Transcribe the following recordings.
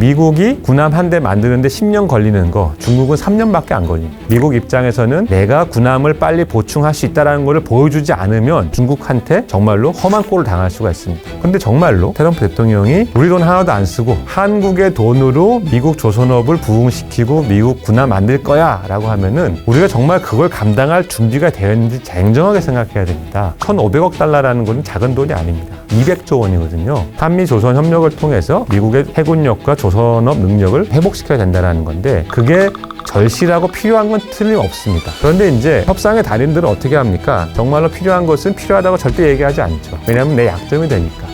미국이 군함 한 대 만드는데 10년 걸리는 거 중국은 3년밖에 안 걸립니다. 미국 입장에서는 내가 군함을 빨리 보충할 수 있다는 것을 보여주지 않으면 중국한테 정말로 험한 꼴을 당할 수가 있습니다. 근데 정말로 트럼프 대통령이 우리 돈 하나도 안 쓰고 한국의 돈으로 미국 조선업을 부흥시키고 미국 군함 만들 거야 라고 하면은 우리가 정말 그걸 감당할 준비가 되어 있는지 냉정하게 생각해야 됩니다. 1,500억 달러라는 것은 작은 돈이 아닙니다. 200조 원이거든요. 한미 조선 협력을 통해서 미국의 해군력과 조선업 능력을 회복시켜야 된다는 건데 그게 절실하고 필요한 건 틀림없습니다. 그런데 이제 협상의 달인들은 어떻게 합니까? 정말로 필요한 것은 필요하다고 절대 얘기하지 않죠. 왜냐하면 내 약점이 되니까.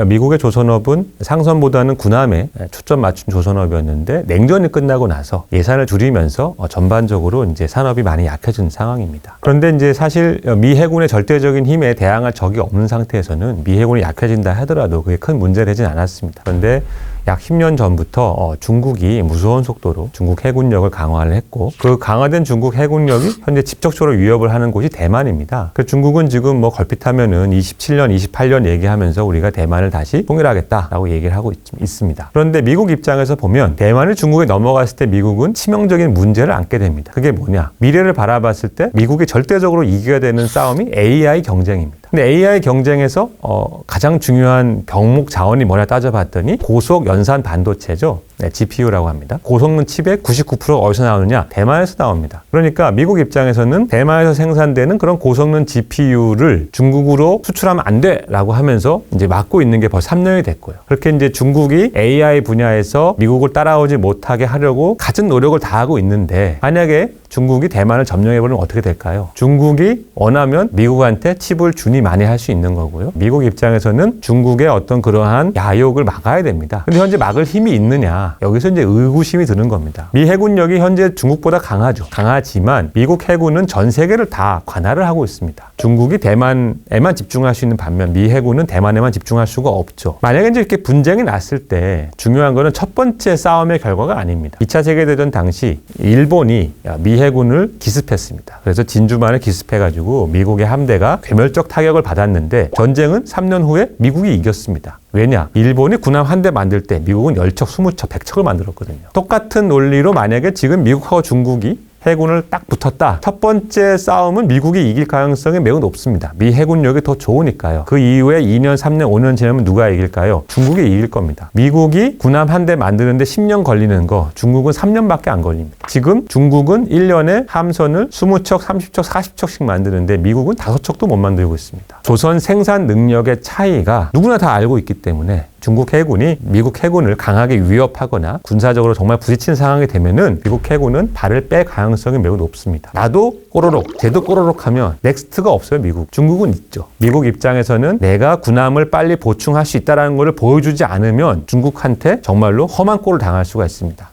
미국의 조선업은 상선보다는 군함에 초점 맞춘 조선업이었는데 냉전이 끝나고 나서 예산을 줄이면서 전반적으로 이제 산업이 많이 약해진 상황입니다. 그런데 이제 사실 미 해군의 절대적인 힘에 대항할 적이 없는 상태에서는 미 해군이 약해진다 하더라도 그게 큰 문제를 되진 않았습니다. 그런데 약 10년 전부터 중국이 무서운 속도로 중국 해군력을 강화를 했고 그 강화된 중국 해군력이 현재 직접적으로 위협을 하는 곳이 대만입니다. 그래서 중국은 지금 뭐 걸핏하면은 27년, 28년 얘기하면서 우리가 대만을 다시 통일하겠다라고 얘기를 하고 있습니다. 그런데 미국 입장에서 보면 대만이 중국에 넘어갔을 때 미국은 치명적인 문제를 안게 됩니다. 그게 뭐냐? 미래를 바라봤을 때 미국이 절대적으로 이겨야 되는 싸움이 AI 경쟁입니다. 근데 AI 경쟁에서 가장 중요한 병목 자원이 뭐냐 따져봤더니 고속 연산 반도체죠. 네, GPU라고 합니다. 고성능 칩의 99%가 어디서 나오느냐? 대만에서 나옵니다. 그러니까 미국 입장에서는 대만에서 생산되는 그런 고성능 GPU를 중국으로 수출하면 안 돼라고 하면서 이제 막고 있는 게 벌써 3년이 됐고요. 그렇게 이제 중국이 AI 분야에서 미국을 따라오지 못하게 하려고 갖은 노력을 다하고 있는데 만약에 중국이 대만을 점령해버리면 어떻게 될까요? 중국이 원하면 미국한테 칩을 준이 많이 할 수 있는 거고요. 미국 입장에서는 중국의 어떤 그러한 야욕을 막아야 됩니다. 근데 현재 막을 힘이 있느냐? 여기서 이제 의구심이 드는 겁니다. 미 해군력이 현재 중국보다 강하죠. 강하지만 미국 해군은 전 세계를 다 관할을 하고 있습니다. 중국이 대만에만 집중할 수 있는 반면 미 해군은 대만에만 집중할 수가 없죠. 만약에 이제 이렇게 분쟁이 났을 때 중요한 거는 첫 번째 싸움의 결과가 아닙니다. 2차 세계대전 당시 일본이 미 해군을 기습했습니다. 그래서 진주만을 기습해가지고 미국의 함대가 괴멸적 타격을 받았는데 전쟁은 3년 후에 미국이 이겼습니다. 왜냐? 일본이 군함 한 대 만들 때 미국은 10척, 20척, 100척을 만들었거든요. 똑같은 논리로 만약에 지금 미국하고 중국이 해군을 딱 붙었다. 첫 번째 싸움은 미국이 이길 가능성이 매우 높습니다. 미 해군력이 더 좋으니까요. 그 이후에 2년, 3년, 5년 지나면 누가 이길까요? 중국이 이길 겁니다. 미국이 군함 한 대 만드는데 10년 걸리는 거 중국은 3년밖에 안 걸립니다. 지금 중국은 1년에 함선을 20척, 30척, 40척씩 만드는데 미국은 5척도 못 만들고 있습니다. 조선 생산 능력의 차이가 누구나 다 알고 있기 때문에 중국 해군이 미국 해군을 강하게 위협하거나 군사적으로 정말 부딪힌 상황이 되면은 미국 해군은 발을 뺄 가능성이 매우 높습니다. 나도 꼬로록, 쟤도 꼬로록 하면 넥스트가 없어요, 미국. 중국은 있죠. 미국 입장에서는 내가 군함을 빨리 보충할 수 있다는 것을 보여주지 않으면 중국한테 정말로 험한 꼴을 당할 수가 있습니다.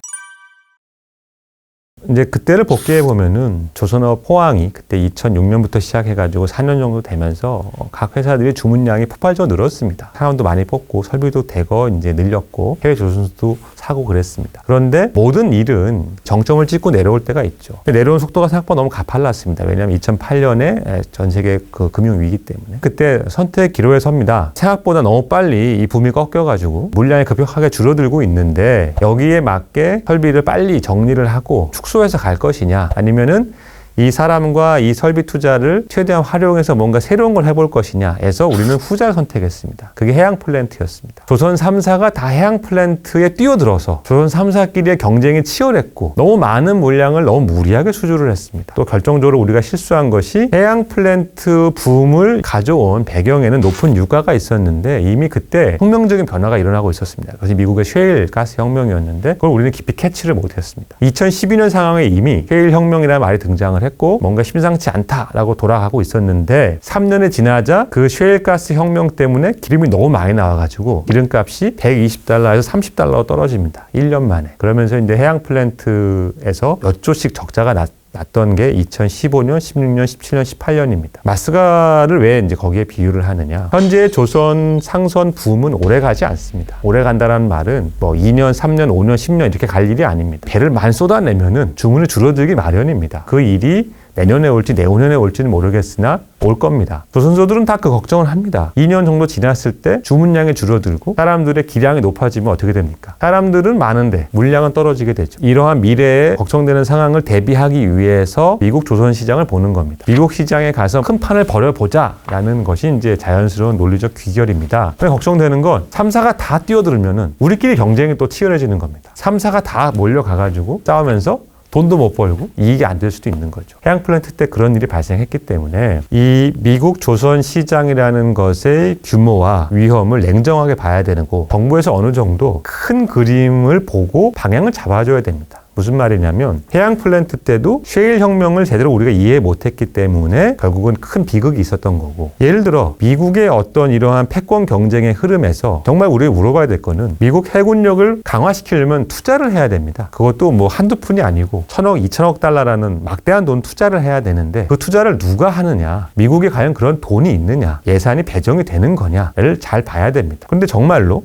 이제 그때를 복귀해 보면은 조선업 호황이 그때 2006년부터 시작해가지고 4년 정도 되면서 각 회사들이 주문량이 폭발적으로 늘었습니다. 사람도 많이 뽑고 설비도 대거 이제 늘렸고 해외 조선소도 사고 그랬습니다. 그런데 모든 일은 정점을 찍고 내려올 때가 있죠. 내려온 속도가 생각보다 너무 가팔랐습니다. 왜냐하면 2008년에 전 세계 그 금융위기 때문에 그때 선택 기로에 섭니다. 생각보다 너무 빨리 이 붐이 꺾여가지고 물량이 급격하게 줄어들고 있는데 여기에 맞게 설비를 빨리 정리를 하고 축소해서 갈 것이냐 아니면은 이 사람과 이 설비 투자를 최대한 활용해서 뭔가 새로운 걸 해볼 것이냐 해서 우리는 후자를 선택했습니다. 그게 해양 플랜트였습니다. 조선 3사가 다 해양 플랜트에 뛰어들어서 조선 3사끼리의 경쟁이 치열했고 너무 많은 물량을 너무 무리하게 수주를 했습니다. 또 결정적으로 우리가 실수한 것이 해양 플랜트 붐을 가져온 배경에는 높은 유가가 있었는데 이미 그때 혁명적인 변화가 일어나고 있었습니다. 그것이 미국의 셰일 가스 혁명이었는데 그걸 우리는 깊이 캐치를 못했습니다. 2012년 상황에 이미 셰일 혁명이라는 말이 등장을 했고 뭔가 심상치 않다라고 돌아가고 있었는데 3년이 지나자 그 셰일가스 혁명 때문에 기름이 너무 많이 나와가지고 기름값이 120달러에서 30달러로 떨어집니다. 1년 만에. 그러면서 이제 해양 플랜트에서 몇 조씩 적자가 났던 게 2015년, 16년, 17년, 18년입니다. 마스가를 왜 이제 거기에 비유를 하느냐. 현재 조선 상선 붐은 오래 가지 않습니다. 오래 간다는 말은 뭐 2년, 3년, 5년, 10년 이렇게 갈 일이 아닙니다. 배를 많이 쏟아내면은 주문이 줄어들기 마련입니다. 그 일이 내년에 올지 내후년에 올지는 모르겠으나 올 겁니다. 조선소들은 다 그 걱정을 합니다. 2년 정도 지났을 때 주문량이 줄어들고 사람들의 기량이 높아지면 어떻게 됩니까? 사람들은 많은데 물량은 떨어지게 되죠. 이러한 미래에 걱정되는 상황을 대비하기 위해서 미국 조선 시장을 보는 겁니다. 미국 시장에 가서 큰 판을 벌여보자라는 것이 이제 자연스러운 논리적 귀결입니다. 근데 걱정되는 건 3사가 다 뛰어들면은 우리끼리 경쟁이 또 치열해지는 겁니다. 3사가 다 몰려가가지고 싸우면서 돈도 못 벌고 이익이 안 될 수도 있는 거죠. 해양 플랜트 때 그런 일이 발생했기 때문에 이 미국 조선 시장이라는 것의 규모와 위험을 냉정하게 봐야 되는 거, 정부에서 어느 정도 큰 그림을 보고 방향을 잡아줘야 됩니다. 무슨 말이냐면 해양 플랜트 때도 셰일 혁명을 제대로 우리가 이해 못했기 때문에 결국은 큰 비극이 있었던 거고, 예를 들어 미국의 어떤 이러한 패권 경쟁의 흐름에서 정말 우리가 물어봐야 될 거는 미국 해군력을 강화시키려면 투자를 해야 됩니다. 그것도 뭐 한두 푼이 아니고 1,000억, 2,000억 달러라는 막대한 돈 투자를 해야 되는데 그 투자를 누가 하느냐, 미국에 과연 그런 돈이 있느냐, 예산이 배정이 되는 거냐를 잘 봐야 됩니다. 근데 정말로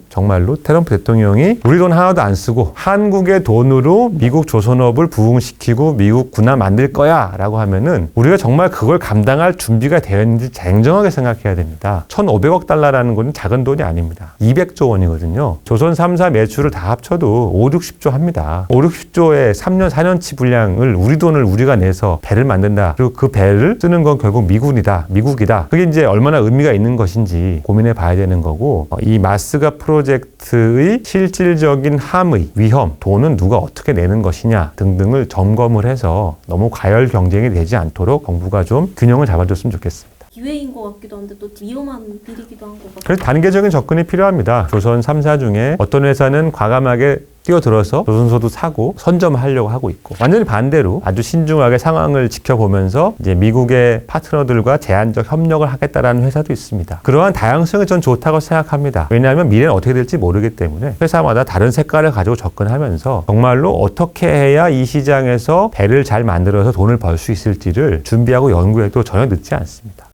트럼프 대통령이 우리 돈 하나도 안 쓰고 한국의 돈으로 미국 조선업을 부흥시키고 미국 군함 만들 거야 라고 하면은 우리가 정말 그걸 감당할 준비가 되어 있는지 냉정하게 생각해야 됩니다. 1,500억 달러라는 것은 작은 돈이 아닙니다. 200조 원이거든요. 조선 3사 매출을 다 합쳐도 5, 60조 합니다. 5, 60조의 3년, 4년치 분량을 우리 돈을 우리가 내서 배를 만든다. 그리고 그 배를 쓰는 건 결국 미국이다. 그게 이제 얼마나 의미가 있는 것인지 고민해 봐야 되는 거고, 이 마스가 프로젝트의 실질적인 함의 위험, 돈은 누가 어떻게 내는 것이냐 등등을 점검을 해서 너무 과열 경쟁이 되지 않도록 정부가 좀 균형을 잡아줬으면 좋겠습니다. 기회인 것 같기도 한데 또 위험한 일이기도 한 것 같아요. 그래서 단계적인 접근이 필요합니다. 조선 3사 중에 어떤 회사는 과감하게 뛰어들어서 조선소도 사고 선점하려고 하고 있고, 완전히 반대로 아주 신중하게 상황을 지켜보면서 이제 미국의 파트너들과 제한적 협력을 하겠다라는 회사도 있습니다. 그러한 다양성이 전 좋다고 생각합니다. 왜냐하면 미래는 어떻게 될지 모르기 때문에 회사마다 다른 색깔을 가지고 접근하면서 정말로 어떻게 해야 이 시장에서 배를 잘 만들어서 돈을 벌 수 있을지를 준비하고 연구해도 전혀 늦지 않습니다.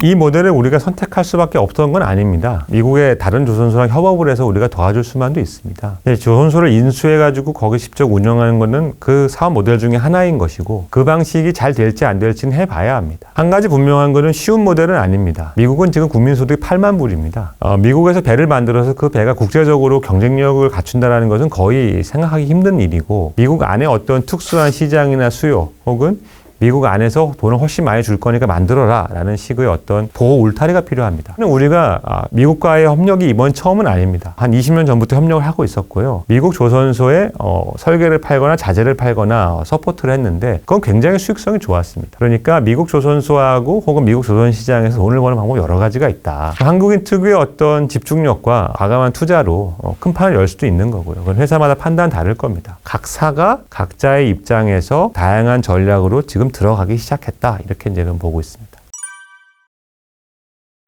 이 모델을 우리가 선택할 수밖에 없던 건 아닙니다. 미국의 다른 조선소랑 협업을 해서 우리가 도와줄 수만도 있습니다. 조선소를 인수해가지고 거기 직접 운영하는 것은 그 사업 모델 중에 하나인 것이고, 그 방식이 잘 될지 안 될지는 해봐야 합니다. 한 가지 분명한 것은 쉬운 모델은 아닙니다. 미국은 지금 국민소득이 8만 불입니다. 미국에서 배를 만들어서 그 배가 국제적으로 경쟁력을 갖춘다는 것은 거의 생각하기 힘든 일이고, 미국 안에 어떤 특수한 시장이나 수요 혹은 미국 안에서 돈을 훨씬 많이 줄 거니까 만들어라 라는 식의 어떤 보호 울타리가 필요합니다. 우리가 미국과의 협력이 이번 처음은 아닙니다. 한 20년 전부터 협력을 하고 있었고요. 미국 조선소에 설계를 팔거나 자재를 팔거나 서포트를 했는데 그건 굉장히 수익성이 좋았습니다. 그러니까 미국 조선소하고 혹은 미국 조선시장에서 돈을 버는 방법이 여러 가지가 있다. 한국인 특유의 어떤 집중력과 과감한 투자로 큰 판을 열 수도 있는 거고요. 그건 회사마다 판단 다를 겁니다. 각사가 각자의 입장에서 다양한 전략으로 지금 들어가기 시작했다. 이렇게 이제 보고 있습니다.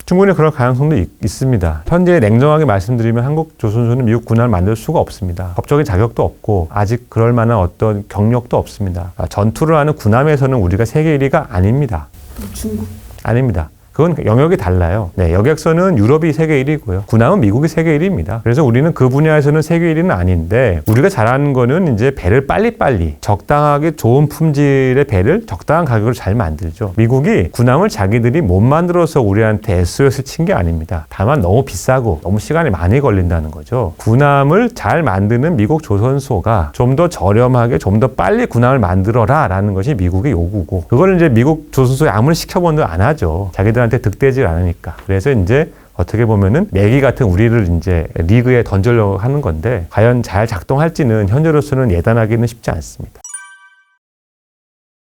충분히 그럴 가능성도 있습니다. 현재 냉정하게 말씀드리면 한국 조선소는 미국 군함을 만들 수가 없습니다. 법적인 자격도 없고 아직 그럴 만한 어떤 경력도 없습니다. 전투를 하는 군함에서는 우리가 세계 1위가 아닙니다. 중국? 아닙니다. 그건 영역이 달라요. 네, 여객선은 유럽이 세계 1위고요. 군함은 미국이 세계 1위입니다. 그래서 우리는 그 분야에서는 세계 1위는 아닌데, 우리가 잘하는 거는 이제 배를 빨리빨리 적당하게 좋은 품질의 배를 적당한 가격으로 잘 만들죠. 미국이 군함을 자기들이 못 만들어서 우리한테 SOS를 친 게 아닙니다. 다만 너무 비싸고 너무 시간이 많이 걸린다는 거죠. 군함을 잘 만드는 미국 조선소가 좀 더 저렴하게 좀 더 빨리 군함을 만들어라 라는 것이 미국의 요구고, 그걸 이제 미국 조선소에 아무리 시켜본들 안 하죠. 자기들한테 득되질 않으니까. 그래서 이제 어떻게 보면은 매기 같은 우리를 이제 리그에 던지려고 하는 건데, 과연 잘 작동할지는 현재로서는 예단하기는 쉽지 않습니다.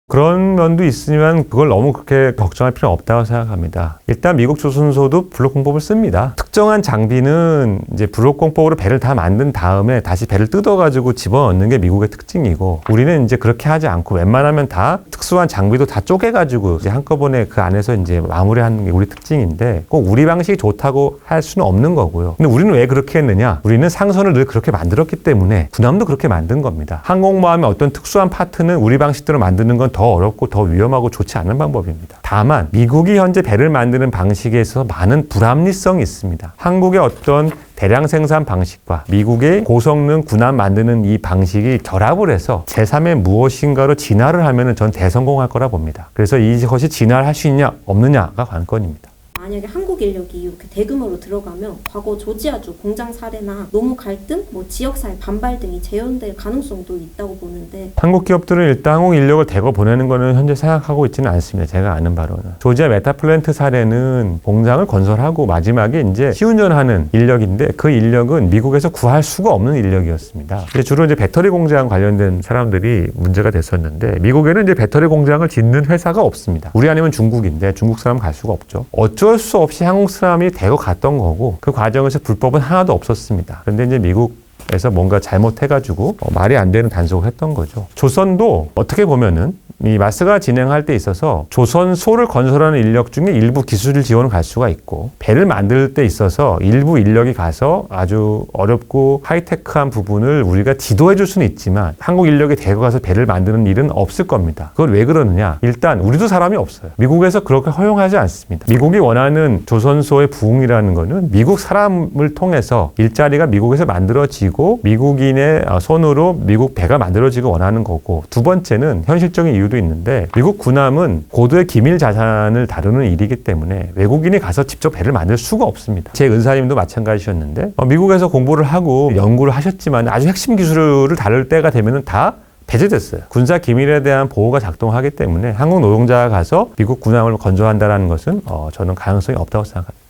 그런 면도 있으면 그걸 너무 그렇게 걱정할 필요는 없다고 생각합니다. 일단 미국 조선소도 블록공법을 씁니다. 특정한 장비는 이제 블록공법으로 배를 다 만든 다음에 다시 배를 뜯어가지고 집어넣는 게 미국의 특징이고, 우리는 이제 그렇게 하지 않고 웬만하면 다 특수한 장비도 다 쪼개가지고 이제 한꺼번에 그 안에서 이제 마무리하는 게 우리 특징인데, 꼭 우리 방식이 좋다고 할 수는 없는 거고요. 근데 우리는 왜 그렇게 했느냐? 우리는 상선을 늘 그렇게 만들었기 때문에 군함도 그렇게 만든 겁니다. 항공모함의 어떤 특수한 파트는 우리 방식대로 만드는 건 더 더 어렵고 더 위험하고 좋지 않은 방법입니다. 다만 미국이 현재 배를 만드는 방식에 있어서 많은 불합리성이 있습니다. 한국의 어떤 대량 생산 방식과 미국의 고성능 군함 만드는 이 방식이 결합을 해서 제3의 무엇인가로 진화를 하면 전 대성공할 거라 봅니다. 그래서 이것이 진화를 할 수 있냐 없느냐가 관건입니다. 만약에 한국 인력이 이렇게 대규모로 들어가면 과거 조지아주 공장 사례나 노무 갈등, 지역사회 반발 등이 재현될 가능성도 있다고 보는데 한국 기업들은 일단 한국 인력을 대거 보내는 거는 현재 생각하고 있지는 않습니다. 제가 아는 바로는. 조지아 메타플랜트 사례는 공장을 건설하고 마지막에 이제 시운전하는 인력인데 그 인력은 미국에서 구할 수가 없는 인력이었습니다. 근데 주로 이제 배터리 공장 관련된 사람들이 문제가 됐었는데 미국에는 이제 배터리 공장을 짓는 회사가 없습니다. 우리 아니면 중국인데 중국 사람 갈 수가 없죠. 어쩔 수 없이 한국 사람이 대거 갔던 거고 그 과정에서 불법은 하나도 없었습니다. 그런데 이제 미국에서 뭔가 잘못해가지고 말이 안 되는 단속을 했던 거죠. 조선도 어떻게 보면은 이 마스가 진행할 때 있어서 조선소를 건설하는 인력 중에 일부 기술 지원을 갈 수가 있고 배를 만들 때 있어서 일부 인력이 가서 아주 어렵고 하이테크한 부분을 우리가 지도해 줄 수는 있지만 한국 인력이 대거 가서 배를 만드는 일은 없을 겁니다. 그걸 왜 그러느냐? 일단 우리도 사람이 없어요. 미국에서 그렇게 허용하지 않습니다. 미국이 원하는 조선소의 부흥이라는 거는 미국 사람을 통해서 일자리가 미국에서 만들어지고 미국인의 손으로 미국 배가 만들어지고 원하는 거고 두 번째는 현실적인 이유도 있는데 미국 군함은 고도의 기밀 자산을 다루는 일이기 때문에 외국인이 가서 직접 배를 만들 수가 없습니다. 제 은사님도 마찬가지셨는데 미국에서 공부를 하고 연구를 하셨지만 아주 핵심 기술을 다룰 때가 되면 다 배제됐어요. 군사 기밀에 대한 보호가 작동하기 때문에 한국 노동자가 가서 미국 군함을 건조한다는 것은 저는 가능성이 없다고 생각합니다.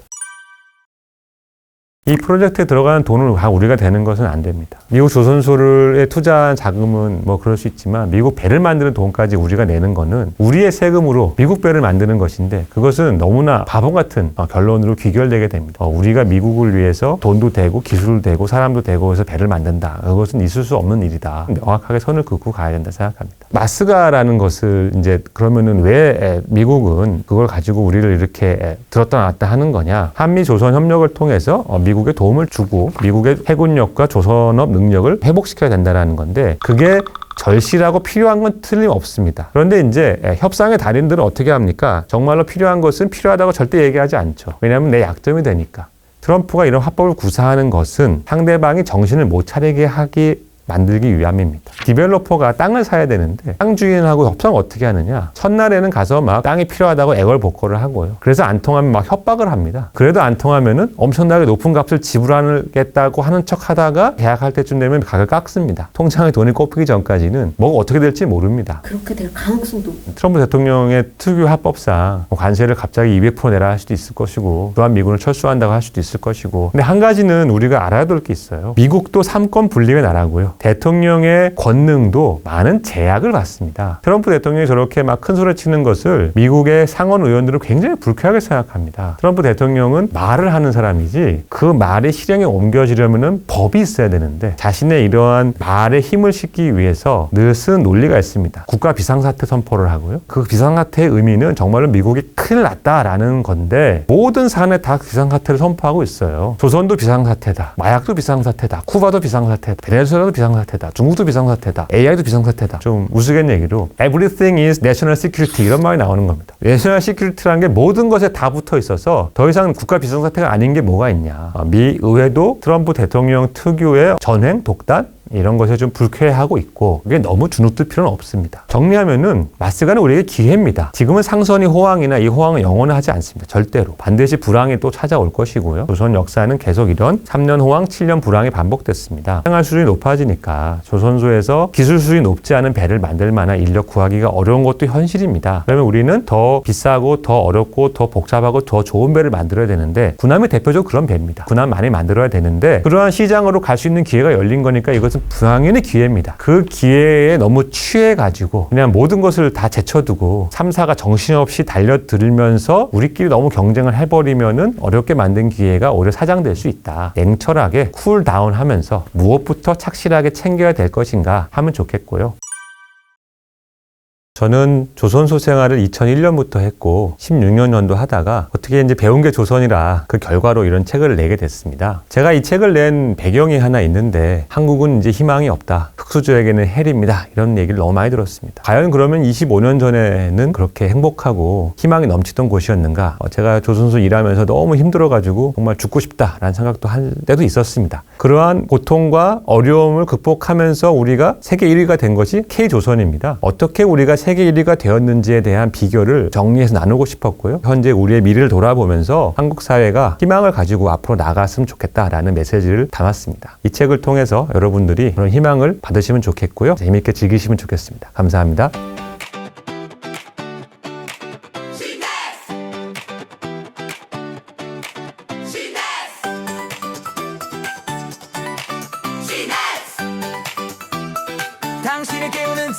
이 프로젝트에 들어가는 돈을 다 우리가 되는 것은 안 됩니다. 미국 조선소에 투자한 자금은 그럴 수 있지만 미국 배를 만드는 돈까지 우리가 내는 거는 우리의 세금으로 미국 배를 만드는 것인데 그것은 너무나 바보 같은 결론으로 귀결되게 됩니다. 우리가 미국을 위해서 돈도 되고 기술도 되고 사람도 되고 해서 배를 만든다. 그것은 있을 수 없는 일이다. 명확하게 선을 긋고 가야 된다 생각합니다. 마스가라는 것을 이제 그러면은 왜 미국은 그걸 가지고 우리를 이렇게 들었다 놨다 하는 거냐? 한미 조선 협력을 통해서 미국에 도움을 주고 미국의 해군력과 조선업 능력을 회복시켜야 된다는 건데 그게 절실하고 필요한 건 틀림없습니다. 그런데 이제 협상의 달인들은 어떻게 합니까? 정말로 필요한 것은 필요하다고 절대 얘기하지 않죠. 왜냐하면 내 약점이 되니까. 트럼프가 이런 화법을 구사하는 것은 상대방이 정신을 못 차리게 만들기 위함입니다. 디벨로퍼가 땅을 사야 되는데 땅 주인하고 협상을 어떻게 하느냐? 첫날에는 가서 막 땅이 필요하다고 애걸복걸을 하고요. 그래서 안 통하면 막 협박을 합니다. 그래도 안 통하면은 엄청나게 높은 값을 지불하겠다고 하는 척 하다가 계약할 때쯤 되면 가격을 깎습니다. 통장에 돈이 꼽히기 전까지는 뭐가 어떻게 될지 모릅니다. 그렇게 될 가능성도 트럼프 대통령의 특유 합법상 관세를 갑자기 200% 내라 할 수도 있을 것이고 또한 미군을 철수한다고 할 수도 있을 것이고 근데 한 가지는 우리가 알아야 될 게 있어요. 미국도 삼권 분립의 나라고요. 대통령의 권능도 많은 제약을 받습니다. 트럼프 대통령이 저렇게 막 큰 소리 치는 것을 미국의 상원 의원들은 굉장히 불쾌하게 생각합니다. 트럼프 대통령은 말을 하는 사람이지 그 말이 실행에 옮겨지려면 법이 있어야 되는데 자신의 이러한 말에 힘을 싣기 위해서 늘 쓰는 논리가 있습니다. 국가 비상사태 선포를 하고요. 그 비상사태의 의미는 정말로 미국이 큰일 났다라는 건데 모든 사안에 다 비상사태를 선포하고 있어요. 조선도 비상사태다. 마약도 비상사태다. 쿠바도 비상사태다. 베네수엘라도 비상사태다. 중국도 비상사태다. AI도 비상사태다. 좀 우스갯얘기로 Everything is national security 이런 말이 나오는 겁니다. national security라는 게 모든 것에 다 붙어 있어서 더 이상 국가 비상사태가 아닌 게 뭐가 있냐. 미 의회도 트럼프 대통령 특유의 전횡, 독단 이런 것에 좀 불쾌해하고 있고 그게 너무 주눅들 필요는 없습니다. 정리하면은 마스가는 우리에게 기회입니다. 지금은 상선이 호황이나 이 호황은 영원하지 않습니다. 절대로. 반드시 불황이 또 찾아올 것이고요. 조선 역사는 계속 이런 3년 호황, 7년 불황이 반복됐습니다. 생활 수준이 높아지니까 조선소에서 기술 수준이 높지 않은 배를 만들 만한 인력 구하기가 어려운 것도 현실입니다. 그러면 우리는 더 비싸고 더 어렵고 더 복잡하고 더 좋은 배를 만들어야 되는데 군함이 대표적으로 그런 배입니다. 군함 많이 만들어야 되는데 그러한 시장으로 갈 수 있는 기회가 열린 거니까 이것은 불황연의 기회입니다. 그 기회에 너무 취해가지고 그냥 모든 것을 다 제쳐두고 3사가 정신없이 달려들면서 우리끼리 너무 경쟁을 해버리면은 어렵게 만든 기회가 오히려 사장될 수 있다. 냉철하게 쿨다운 하면서 무엇부터 착실하게 챙겨야 될 것인가 하면 좋겠고요. 저는 조선소 생활을 2001년부터 했고 16년 정도 하다가 어떻게 이제 배운 게 조선이라 그 결과로 이런 책을 내게 됐습니다. 제가 이 책을 낸 배경이 하나 있는데 한국은 이제 희망이 없다. 흑수저에게는 헬입니다. 이런 얘기를 너무 많이 들었습니다. 과연 그러면 25년 전에는 그렇게 행복하고 희망이 넘치던 곳이었는가? 제가 조선소 일하면서 너무 힘들어가지고 정말 죽고 싶다라는 생각도 할 때도 있었습니다. 그러한 고통과 어려움을 극복하면서 우리가 세계 1위가 된 것이 K조선입니다. 어떻게 우리가 세계 1위가 되었는지에 대한 비교를 정리해서 나누고 싶었고요. 현재 우리의 미래를 돌아보면서 한국 사회가 희망을 가지고 앞으로 나갔으면 좋겠다라는 메시지를 담았습니다. 이 책을 통해서 여러분들이 그런 희망을 받으시면 좋겠고요. 재미있게 즐기시면 좋겠습니다. 감사합니다. 당신을 깨우는